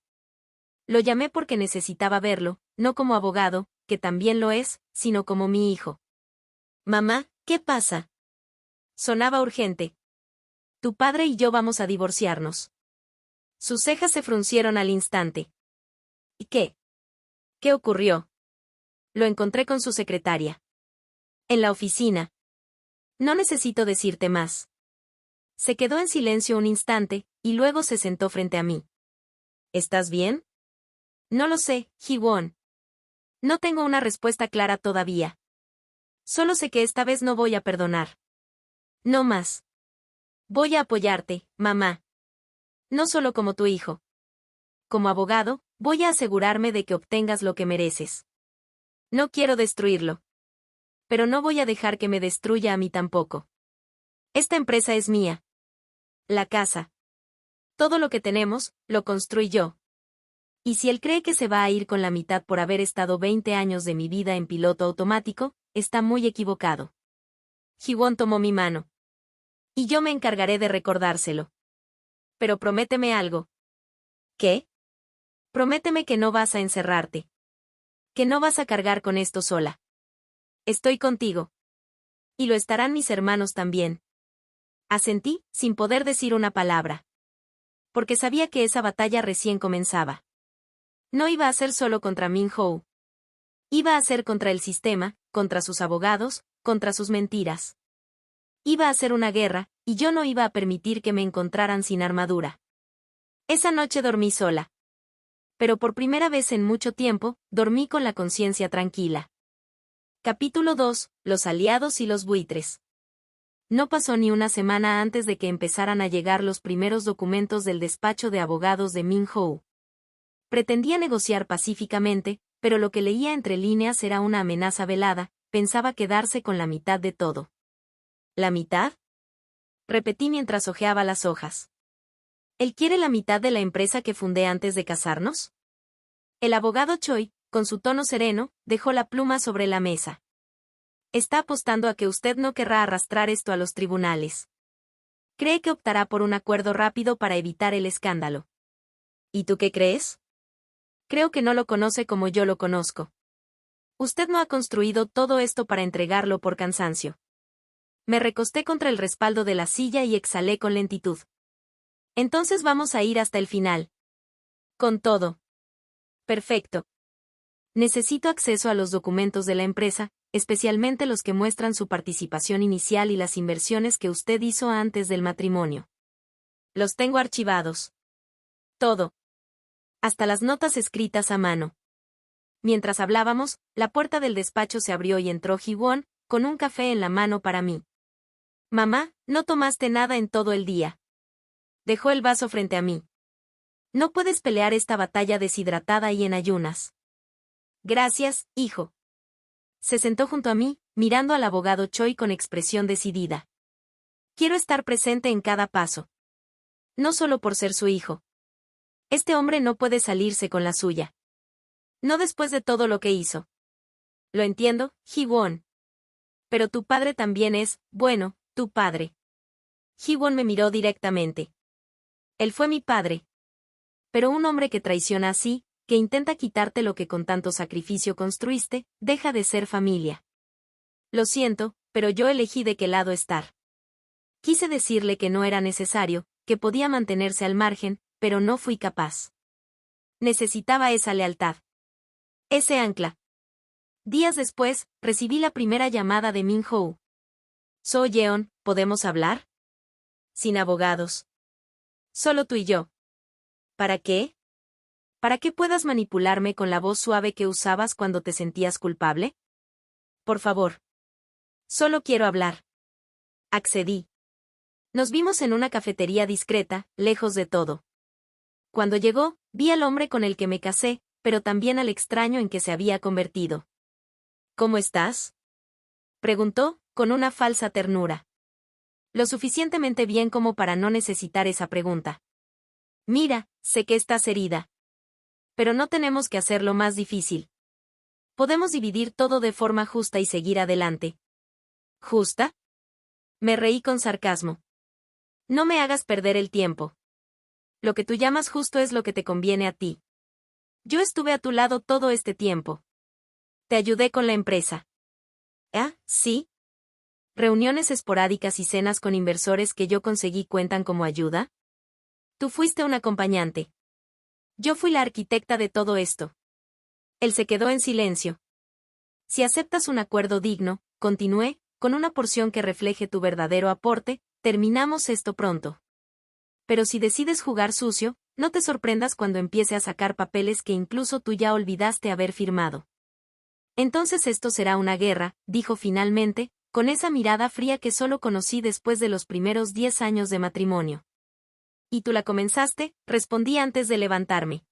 Lo llamé porque necesitaba verlo, no como abogado, que también lo es, sino como mi hijo. Mamá, ¿qué pasa? Sonaba urgente. Tu padre y yo vamos a divorciarnos. Sus cejas se fruncieron al instante. ¿Y qué? ¿Qué ocurrió? Lo encontré con su secretaria. En la oficina. No necesito decirte más. Se quedó en silencio un instante, y luego se sentó frente a mí. ¿Estás bien? No lo sé, Ji-won. No tengo una respuesta clara todavía. Solo sé que esta vez no voy a perdonar. No más. Voy a apoyarte, mamá. No solo como tu hijo. Como abogado, voy a asegurarme de que obtengas lo que mereces. No quiero destruirlo. Pero no voy a dejar que me destruya a mí tampoco. Esta empresa es mía. La casa. Todo lo que tenemos, lo construí yo. Y si él cree que se va a ir con la mitad por haber estado 20 años de mi vida en piloto automático, está muy equivocado. Ji-won tomó mi mano. Y yo me encargaré de recordárselo. Pero prométeme algo. ¿Qué? Prométeme que no vas a encerrarte. Que no vas a cargar con esto sola. Estoy contigo. Y lo estarán mis hermanos también. Asentí, sin poder decir una palabra. Porque sabía que esa batalla recién comenzaba. No iba a ser solo contra Min Ho. Iba a ser contra el sistema, contra sus abogados, contra sus mentiras. Iba a ser una guerra, y yo no iba a permitir que me encontraran sin armadura. Esa noche dormí sola. Pero por primera vez en mucho tiempo, dormí con la conciencia tranquila. Capítulo 2. Los aliados y los buitres. No pasó ni una semana antes de que empezaran a llegar los primeros documentos del despacho de abogados de Min Ho. Pretendía negociar pacíficamente, pero lo que leía entre líneas era una amenaza velada, pensaba quedarse con la mitad de todo. ¿La mitad? Repetí mientras hojeaba las hojas. ¿Él quiere la mitad de la empresa que fundé antes de casarnos? El abogado Choi, con su tono sereno, dejó la pluma sobre la mesa. Está apostando a que usted no querrá arrastrar esto a los tribunales. Cree que optará por un acuerdo rápido para evitar el escándalo. ¿Y tú qué crees? Creo que no lo conoce como yo lo conozco. Usted no ha construido todo esto para entregarlo por cansancio. Me recosté contra el respaldo de la silla y exhalé con lentitud. Entonces vamos a ir hasta el final. Con todo. Perfecto. Necesito acceso a los documentos de la empresa, especialmente los que muestran su participación inicial y las inversiones que usted hizo antes del matrimonio. Los tengo archivados. Todo. Hasta las notas escritas a mano. Mientras hablábamos, la puerta del despacho se abrió y entró Ji-won, con un café en la mano para mí. Mamá, no tomaste nada en todo el día. Dejó el vaso frente a mí. No puedes pelear esta batalla deshidratada y en ayunas. Gracias, hijo. Se sentó junto a mí, mirando al abogado Choi con expresión decidida. Quiero estar presente en cada paso. No solo por ser su hijo. Este hombre no puede salirse con la suya. No después de todo lo que hizo. Lo entiendo, Ji-won. Pero tu padre también es, bueno, tu padre. Ji-won me miró directamente. Él fue mi padre. Pero un hombre que traiciona así, que intenta quitarte lo que con tanto sacrificio construiste, deja de ser familia. Lo siento, pero yo elegí de qué lado estar. Quise decirle que no era necesario, que podía mantenerse al margen, pero no fui capaz. Necesitaba esa lealtad. Ese ancla. Días después, recibí la primera llamada de Min-ho. So Yeon, ¿podemos hablar? Sin abogados. Solo tú y yo. ¿Para qué? ¿Para que puedas manipularme con la voz suave que usabas cuando te sentías culpable? Por favor. Solo quiero hablar. Accedí. Nos vimos en una cafetería discreta, lejos de todo. Cuando llegó, vi al hombre con el que me casé, pero también al extraño en que se había convertido. ¿Cómo estás? Preguntó, con una falsa ternura. Lo suficientemente bien como para no necesitar esa pregunta. Mira, sé que estás herida. Pero no tenemos que hacerlo más difícil. Podemos dividir todo de forma justa y seguir adelante. ¿Justa? Me reí con sarcasmo. No me hagas perder el tiempo. Lo que tú llamas justo es lo que te conviene a ti. Yo estuve a tu lado todo este tiempo. Te ayudé con la empresa. ¿Ah, sí? ¿Reuniones esporádicas y cenas con inversores que yo conseguí cuentan como ayuda? Tú fuiste un acompañante. Yo fui la arquitecta de todo esto. Él se quedó en silencio. Si aceptas un acuerdo digno, continué, con una porción que refleje tu verdadero aporte, terminamos esto pronto. Pero si decides jugar sucio, no te sorprendas cuando empiece a sacar papeles que incluso tú ya olvidaste haber firmado. Entonces esto será una guerra, dijo finalmente, con esa mirada fría que solo conocí después de los primeros 10 años de matrimonio. ¿Y tú la comenzaste?, respondí antes de levantarme.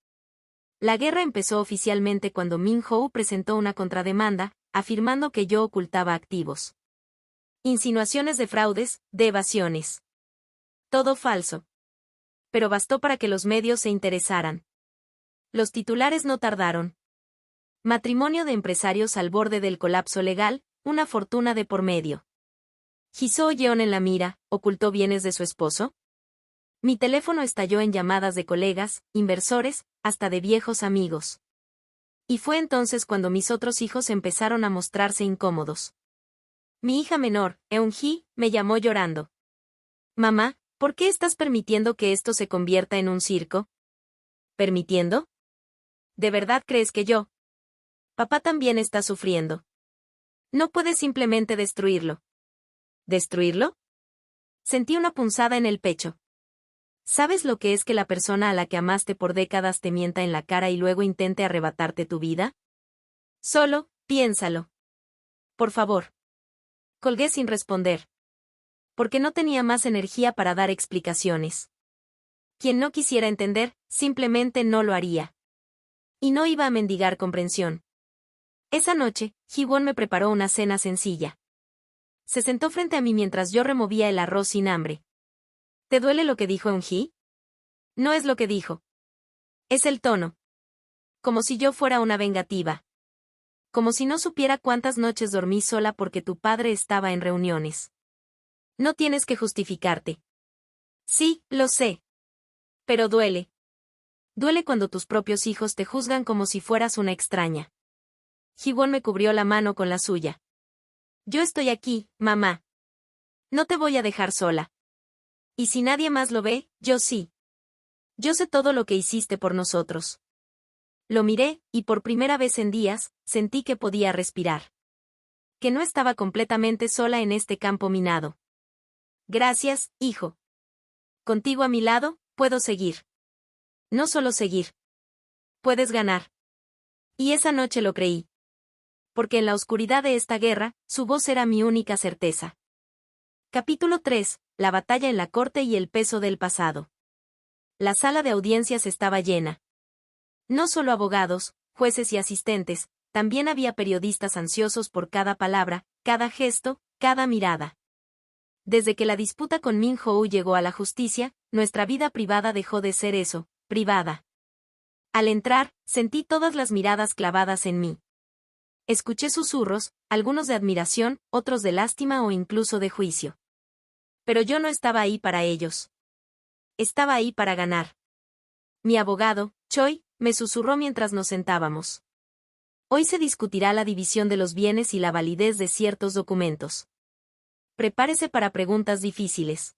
La guerra empezó oficialmente cuando Min-ho presentó una contrademanda, afirmando que yo ocultaba activos. Insinuaciones de fraudes, de evasiones. Todo falso. Pero bastó para que los medios se interesaran. Los titulares no tardaron. Matrimonio de empresarios al borde del colapso legal, una fortuna de por medio. ¿Ji-soo Yeon en la mira, ocultó bienes de su esposo? Mi teléfono estalló en llamadas de colegas, inversores, hasta de viejos amigos. Y fue entonces cuando mis otros hijos empezaron a mostrarse incómodos. Mi hija menor, Eun-hee, me llamó llorando. Mamá, ¿por qué estás permitiendo que esto se convierta en un circo? ¿Permitiendo? ¿De verdad crees que yo? Papá también está sufriendo. No puedes simplemente destruirlo. ¿Destruirlo? Sentí una punzada en el pecho. ¿Sabes lo que es que la persona a la que amaste por décadas te mienta en la cara y luego intente arrebatarte tu vida? Solo, piénsalo. Por favor. Colgué sin responder. Porque no tenía más energía para dar explicaciones. Quien no quisiera entender, simplemente no lo haría. Y no iba a mendigar comprensión. Esa noche, Ji-won me preparó una cena sencilla. Se sentó frente a mí mientras yo removía el arroz sin hambre. ¿Te duele lo que dijo Eun-hee? No es lo que dijo. Es el tono. Como si yo fuera una vengativa. Como si no supiera cuántas noches dormí sola porque tu padre estaba en reuniones. No tienes que justificarte. Sí, lo sé. Pero duele. Duele cuando tus propios hijos te juzgan como si fueras una extraña. Ji-won me cubrió la mano con la suya. Yo estoy aquí, mamá. No te voy a dejar sola. Y si nadie más lo ve, yo sí. Yo sé todo lo que hiciste por nosotros. Lo miré, y por primera vez en días, sentí que podía respirar. Que no estaba completamente sola en este campo minado. Gracias, hijo. Contigo a mi lado, puedo seguir. No solo seguir. Puedes ganar. Y esa noche lo creí. Porque en la oscuridad de esta guerra, su voz era mi única certeza. Capítulo 3. La batalla en la corte y el peso del pasado. La sala de audiencias estaba llena. No solo abogados, jueces y asistentes, también había periodistas ansiosos por cada palabra, cada gesto, cada mirada. Desde que la disputa con Min Hou llegó a la justicia, nuestra vida privada dejó de ser eso, privada. Al entrar, sentí todas las miradas clavadas en mí. Escuché susurros, algunos de admiración, otros de lástima o incluso de juicio. Pero yo no estaba ahí para ellos. Estaba ahí para ganar. Mi abogado, Choi, me susurró mientras nos sentábamos. Hoy se discutirá la división de los bienes y la validez de ciertos documentos. Prepárese para preguntas difíciles.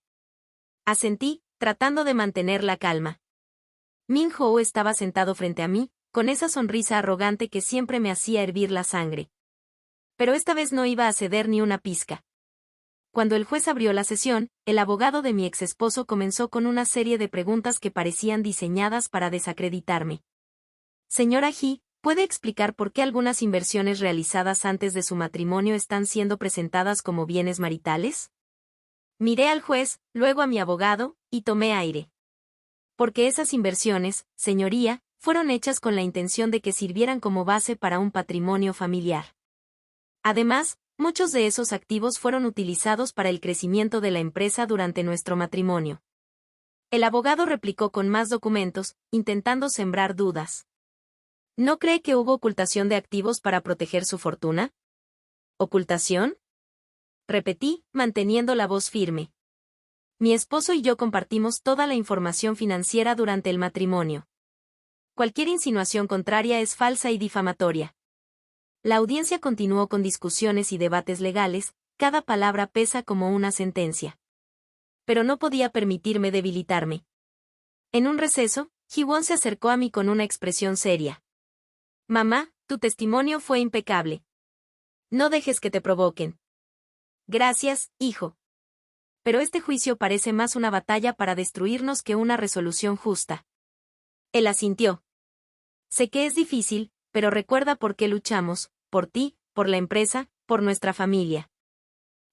Asentí, tratando de mantener la calma. Min Hou estaba sentado frente a mí, con esa sonrisa arrogante que siempre me hacía hervir la sangre. Pero esta vez no iba a ceder ni una pizca. Cuando el juez abrió la sesión, el abogado de mi exesposo comenzó con una serie de preguntas que parecían diseñadas para desacreditarme. Señora He, ¿puede explicar por qué algunas inversiones realizadas antes de su matrimonio están siendo presentadas como bienes maritales? Miré al juez, luego a mi abogado, y tomé aire. Porque esas inversiones, señoría, fueron hechas con la intención de que sirvieran como base para un patrimonio familiar. Además, muchos de esos activos fueron utilizados para el crecimiento de la empresa durante nuestro matrimonio. El abogado replicó con más documentos, intentando sembrar dudas. ¿No cree que hubo ocultación de activos para proteger su fortuna? ¿Ocultación? Repetí, manteniendo la voz firme. Mi esposo y yo compartimos toda la información financiera durante el matrimonio. Cualquier insinuación contraria es falsa y difamatoria. La audiencia continuó con discusiones y debates legales, cada palabra pesa como una sentencia. Pero no podía permitirme debilitarme. En un receso, Ji-won se acercó a mí con una expresión seria. Mamá, tu testimonio fue impecable. No dejes que te provoquen. Gracias, hijo. Pero este juicio parece más una batalla para destruirnos que una resolución justa. Él asintió. Sé que es difícil, pero recuerda por qué luchamos, por ti, por la empresa, por nuestra familia.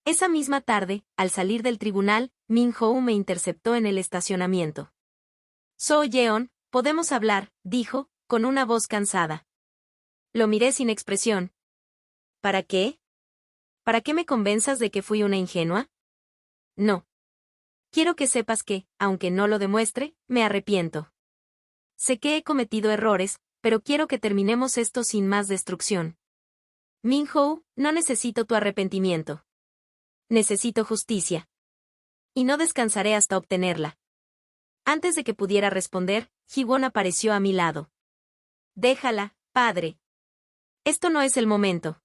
Esa misma tarde, al salir del tribunal, Min Hou me interceptó en el estacionamiento. So Yeon, podemos hablar, dijo, con una voz cansada. Lo miré sin expresión. ¿Para qué? ¿Para qué me convenzas de que fui una ingenua? No. Quiero que sepas que, aunque no lo demuestre, me arrepiento. Sé que he cometido errores, pero quiero que terminemos esto sin más destrucción. Min Hou, no necesito tu arrepentimiento. Necesito justicia. Y no descansaré hasta obtenerla. Antes de que pudiera responder, Ji-won apareció a mi lado. Déjala, padre. Esto no es el momento.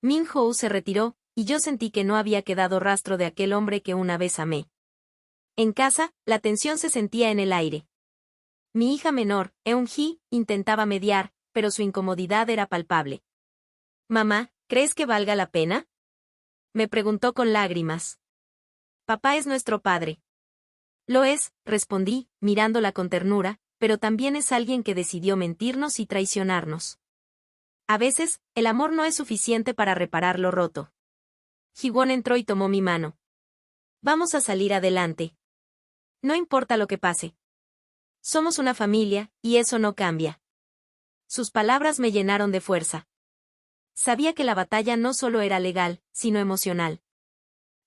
Min Hou se retiró, y yo sentí que no había quedado rastro de aquel hombre que una vez amé. En casa, la tensión se sentía en el aire. Mi hija menor, Eun-hee, intentaba mediar, pero su incomodidad era palpable. Mamá, ¿crees que valga la pena? Me preguntó con lágrimas. Papá es nuestro padre. Lo es, respondí, mirándola con ternura, pero también es alguien que decidió mentirnos y traicionarnos. A veces, el amor no es suficiente para reparar lo roto. Ji-won entró y tomó mi mano. Vamos a salir adelante. No importa lo que pase. Somos una familia, y eso no cambia. Sus palabras me llenaron de fuerza. Sabía que la batalla no solo era legal, sino emocional.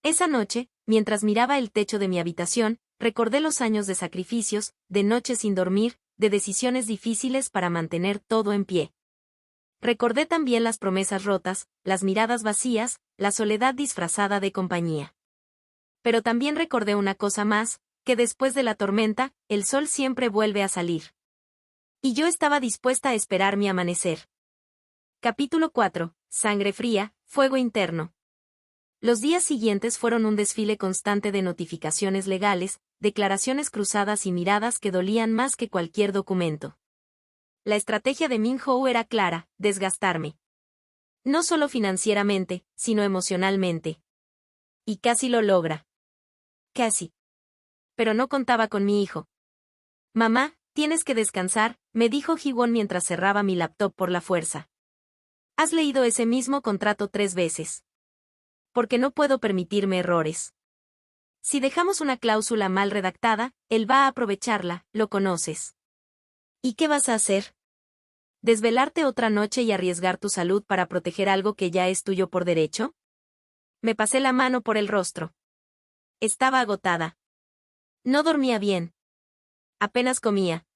Esa noche, mientras miraba el techo de mi habitación, recordé los años de sacrificios, de noches sin dormir, de decisiones difíciles para mantener todo en pie. Recordé también las promesas rotas, las miradas vacías, la soledad disfrazada de compañía. Pero también recordé una cosa más, que después de la tormenta, el sol siempre vuelve a salir. Y yo estaba dispuesta a esperar mi amanecer. Capítulo 4. Sangre fría, fuego interno. Los días siguientes fueron un desfile constante de notificaciones legales, declaraciones cruzadas y miradas que dolían más que cualquier documento. La estrategia de Min-Ho era clara: desgastarme. No solo financieramente, sino emocionalmente. Y casi lo logra. Casi. Pero no contaba con mi hijo. Mamá, tienes que descansar, me dijo Ji-won mientras cerraba mi laptop por la fuerza. Has leído ese mismo contrato 3 veces. Porque no puedo permitirme errores. Si dejamos una cláusula mal redactada, él va a aprovecharla, lo conoces. ¿Y qué vas a hacer? ¿Desvelarte otra noche y arriesgar tu salud para proteger algo que ya es tuyo por derecho? Me pasé la mano por el rostro. Estaba agotada. No dormía bien. Apenas comía.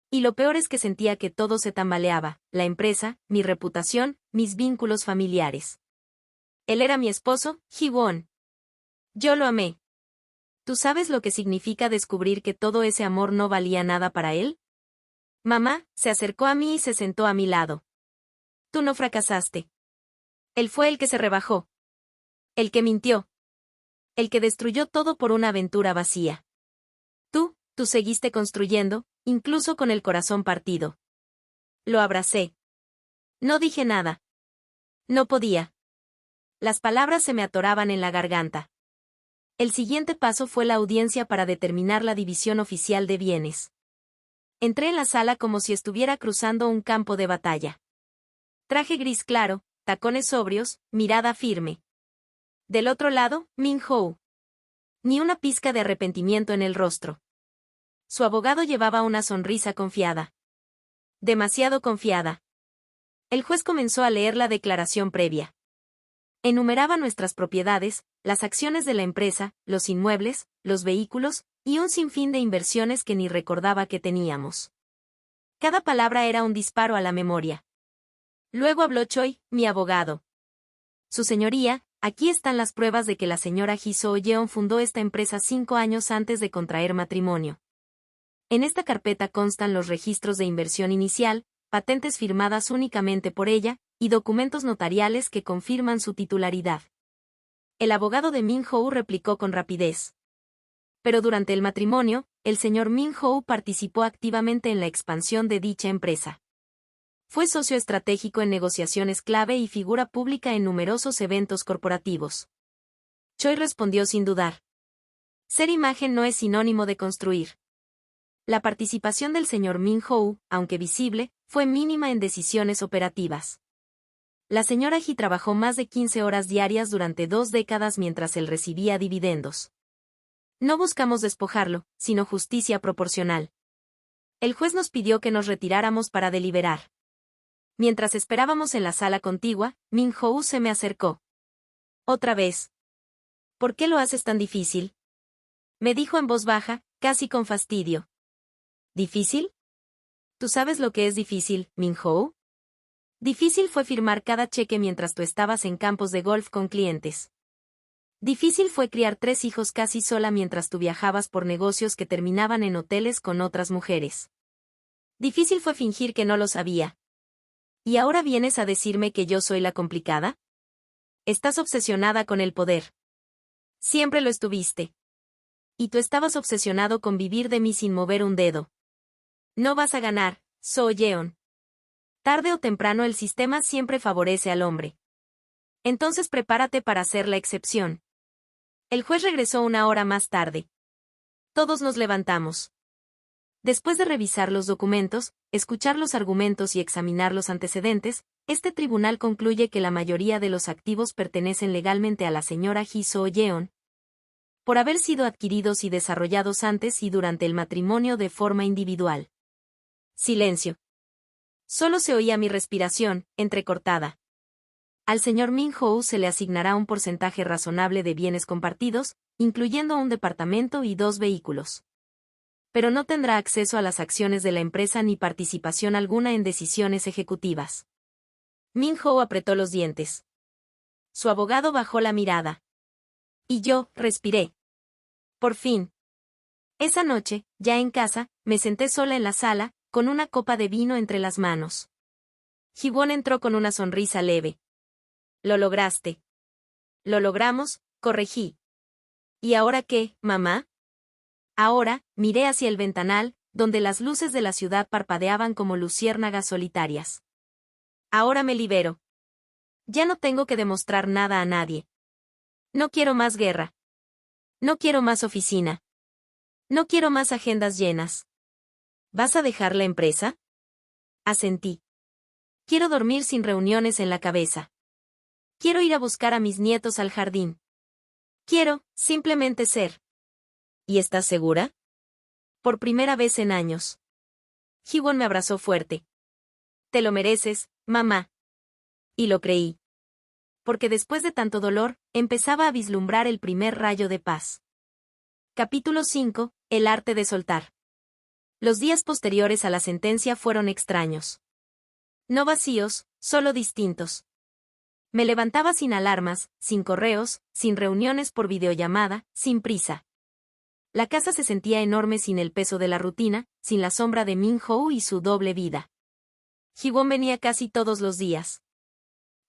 Y lo peor es que sentía que todo se tambaleaba: la empresa, mi reputación, mis vínculos familiares. Él era mi esposo, Ji-won. Yo lo amé. ¿Tú sabes lo que significa descubrir que todo ese amor no valía nada para él? Mamá se acercó a mí y se sentó a mi lado. Tú no fracasaste. Él fue el que se rebajó. El que mintió. El que destruyó todo por una aventura vacía. Tú seguiste construyendo, incluso con el corazón partido. Lo abracé. No dije nada. No podía. Las palabras se me atoraban en la garganta. El siguiente paso fue la audiencia para determinar la división oficial de bienes. Entré en la sala como si estuviera cruzando un campo de batalla. Traje gris claro, tacones sobrios, mirada firme. Del otro lado, Min-Ho. Ni una pizca de arrepentimiento en el rostro. Su abogado llevaba una sonrisa confiada. Demasiado confiada. El juez comenzó a leer la declaración previa. Enumeraba nuestras propiedades, las acciones de la empresa, los inmuebles, los vehículos, y un sinfín de inversiones que ni recordaba que teníamos. Cada palabra era un disparo a la memoria. Luego habló Choi, mi abogado. Su señoría, aquí están las pruebas de que la señora Ji So-yeon fundó esta empresa 5 años antes de contraer matrimonio. En esta carpeta constan los registros de inversión inicial, patentes firmadas únicamente por ella, y documentos notariales que confirman su titularidad. El abogado de Min-Ho replicó con rapidez. Pero durante el matrimonio, el señor Min-Ho participó activamente en la expansión de dicha empresa. Fue socio estratégico en negociaciones clave y figura pública en numerosos eventos corporativos. Choi respondió sin dudar. Ser imagen no es sinónimo de construir. La participación del señor Min-Ho, aunque visible, fue mínima en decisiones operativas. La señora Ji trabajó más de 15 horas diarias durante 2 décadas mientras él recibía dividendos. No buscamos despojarlo, sino justicia proporcional. El juez nos pidió que nos retiráramos para deliberar. Mientras esperábamos en la sala contigua, Min-Ho se me acercó. Otra vez. ¿Por qué lo haces tan difícil? Me dijo en voz baja, casi con fastidio. ¿Difícil? ¿Tú sabes lo que es difícil, Min-Ho? Difícil fue firmar cada cheque mientras tú estabas en campos de golf con clientes. Difícil fue criar 3 hijos casi sola mientras tú viajabas por negocios que terminaban en hoteles con otras mujeres. Difícil fue fingir que no lo sabía. ¿Y ahora vienes a decirme que yo soy la complicada? Estás obsesionada con el poder. Siempre lo estuviste. Y tú estabas obsesionado con vivir de mí sin mover un dedo. No vas a ganar, So-yeon. Tarde o temprano el sistema siempre favorece al hombre. Entonces prepárate para ser la excepción. El juez regresó 1 hora más tarde. Todos nos levantamos. Después de revisar los documentos, escuchar los argumentos y examinar los antecedentes, este tribunal concluye que la mayoría de los activos pertenecen legalmente a la señora Ji So-yeon, por haber sido adquiridos y desarrollados antes y durante el matrimonio de forma individual. Silencio. Solo se oía mi respiración, entrecortada. Al señor Min-Ho se le asignará un porcentaje razonable de bienes compartidos, incluyendo un departamento y 2 vehículos. Pero no tendrá acceso a las acciones de la empresa ni participación alguna en decisiones ejecutivas. Min-Ho apretó los dientes. Su abogado bajó la mirada. Y yo, respiré. Por fin. Esa noche, ya en casa, me senté sola en la sala, con una copa de vino entre las manos. Ji-won entró con una sonrisa leve. Lo lograste. Lo logramos, corregí. ¿Y ahora qué, mamá? Ahora, miré hacia el ventanal, donde las luces de la ciudad parpadeaban como luciérnagas solitarias. Ahora me libero. Ya no tengo que demostrar nada a nadie. No quiero más guerra. No quiero más oficina. No quiero más agendas llenas. ¿Vas a dejar la empresa? Asentí. Quiero dormir sin reuniones en la cabeza. Quiero ir a buscar a mis nietos al jardín. Quiero, simplemente ser. ¿Y estás segura? Por primera vez en años. Hiwon me abrazó fuerte. Te lo mereces, mamá. Y lo creí. Porque después de tanto dolor, empezaba a vislumbrar el primer rayo de paz. Capítulo 5. El arte de soltar. Los días posteriores a la sentencia fueron extraños. No vacíos, solo distintos. Me levantaba sin alarmas, sin correos, sin reuniones por videollamada, sin prisa. La casa se sentía enorme sin el peso de la rutina, sin la sombra de Min-ho y su doble vida. Hiwon venía casi todos los días.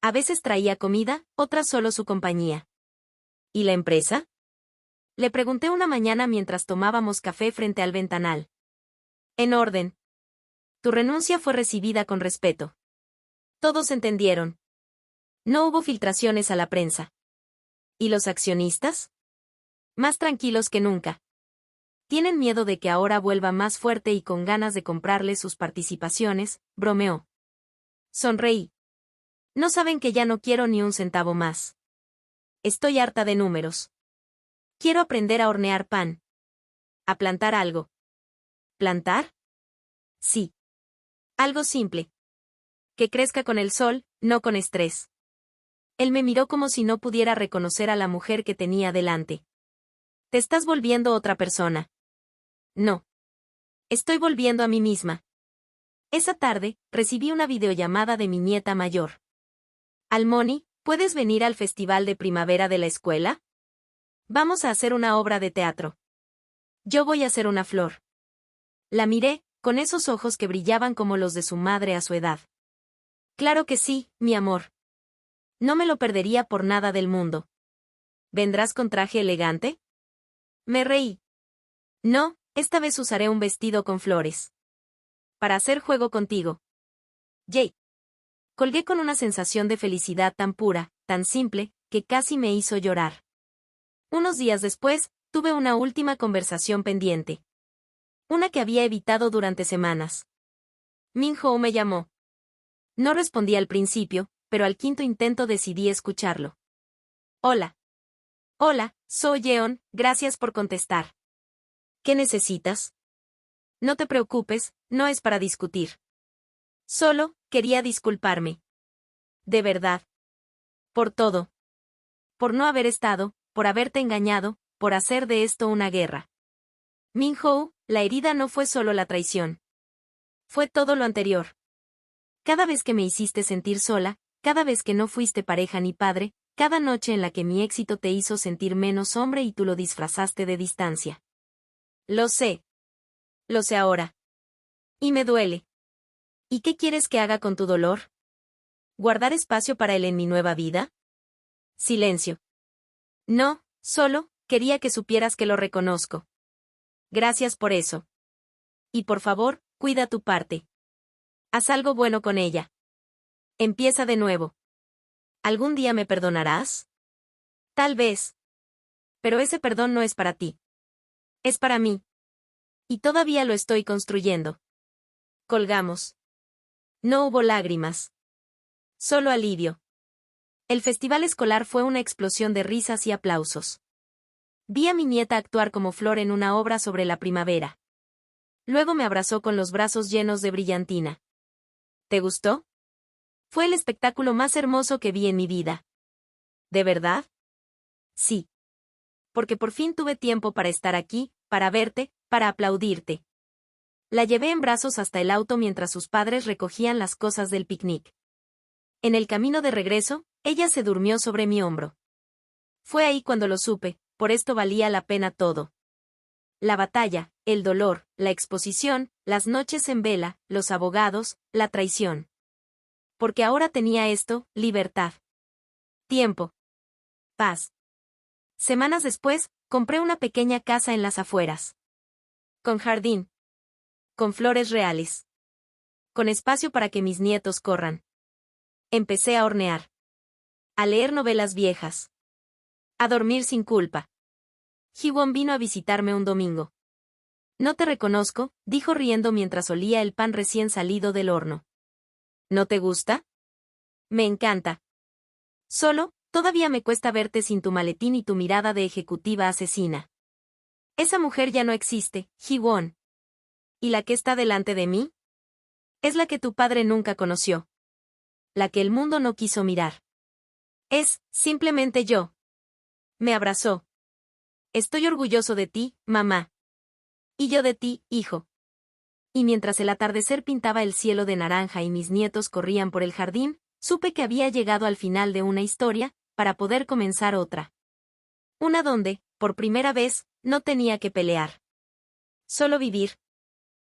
A veces traía comida, otras solo su compañía. ¿Y la empresa? Le pregunté una mañana mientras tomábamos café frente al ventanal. En orden. Tu renuncia fue recibida con respeto. Todos entendieron. No hubo filtraciones a la prensa. ¿Y los accionistas? Más tranquilos que nunca. Tienen miedo de que ahora vuelva más fuerte y con ganas de comprarle sus participaciones, bromeó. Sonreí. No saben que ya no quiero ni un centavo más. Estoy harta de números. Quiero aprender a hornear pan. A plantar algo. ¿Plantar? Sí. Algo simple. Que crezca con el sol, no con estrés. Él me miró como si no pudiera reconocer a la mujer que tenía delante. Te estás volviendo otra persona. No. Estoy volviendo a mí misma. Esa tarde, recibí una videollamada de mi nieta mayor. Almoni, ¿puedes venir al festival de primavera de la escuela? Vamos a hacer una obra de teatro. Yo voy a ser una flor. La miré, con esos ojos que brillaban como los de su madre a su edad. Claro que sí, mi amor. No me lo perdería por nada del mundo. ¿Vendrás con traje elegante? Me reí. No, esta vez usaré un vestido con flores. Para hacer juego contigo. Jay. Colgué con una sensación de felicidad tan pura, tan simple, que casi me hizo llorar. Unos días después, tuve una última conversación pendiente. Una que había evitado durante semanas. Min-ho me llamó. No respondí al principio, pero al quinto intento decidí escucharlo. Hola. Hola, soy Yeon, gracias por contestar. ¿Qué necesitas? No te preocupes, no es para discutir. Solo, quería disculparme. De verdad. Por todo. Por no haber estado, por haberte engañado, por hacer de esto una guerra. Min-ho, la herida no fue solo la traición. Fue todo lo anterior. Cada vez que me hiciste sentir sola, cada vez que no fuiste pareja ni padre, cada noche en la que mi éxito te hizo sentir menos hombre y tú lo disfrazaste de distancia. Lo sé. Lo sé ahora. Y me duele. ¿Y qué quieres que haga con tu dolor? ¿Guardar espacio para él en mi nueva vida? Silencio. No, solo, quería que supieras que lo reconozco. Gracias por eso. Y por favor, cuida tu parte. Haz algo bueno con ella. Empieza de nuevo. ¿Algún día me perdonarás? Tal vez. Pero ese perdón no es para ti. Es para mí. Y todavía lo estoy construyendo. Colgamos. No hubo lágrimas. Solo alivio. El festival escolar fue una explosión de risas y aplausos. Vi a mi nieta actuar como flor en una obra sobre la primavera. Luego me abrazó con los brazos llenos de brillantina. ¿Te gustó? Fue el espectáculo más hermoso que vi en mi vida. ¿De verdad? Sí. Porque por fin tuve tiempo para estar aquí, para verte, para aplaudirte. La llevé en brazos hasta el auto mientras sus padres recogían las cosas del picnic. En el camino de regreso, ella se durmió sobre mi hombro. Fue ahí cuando lo supe, por esto valía la pena todo. La batalla, el dolor, la exposición, las noches en vela, los abogados, la traición. Porque ahora tenía esto, libertad. Tiempo. paz. Semanas después, compré una pequeña casa en las afueras. Con jardín. Con flores reales. Con espacio para que mis nietos corran. Empecé a hornear. A leer novelas viejas. A dormir sin culpa. Ji-won vino a visitarme un domingo. No te reconozco, dijo riendo mientras olía el pan recién salido del horno. ¿No te gusta? Me encanta. Solo, todavía me cuesta verte sin tu maletín y tu mirada de ejecutiva asesina. Esa mujer ya no existe, Ji-won. ¿Y la que está delante de mí? Es la que tu padre nunca conoció. La que el mundo no quiso mirar. Es, simplemente yo. Me abrazó. Estoy orgulloso de ti, mamá. Y yo de ti, hijo. Y mientras el atardecer pintaba el cielo de naranja y mis nietos corrían por el jardín, supe que había llegado al final de una historia, para poder comenzar otra. Una donde, por primera vez, no tenía que pelear. Solo vivir,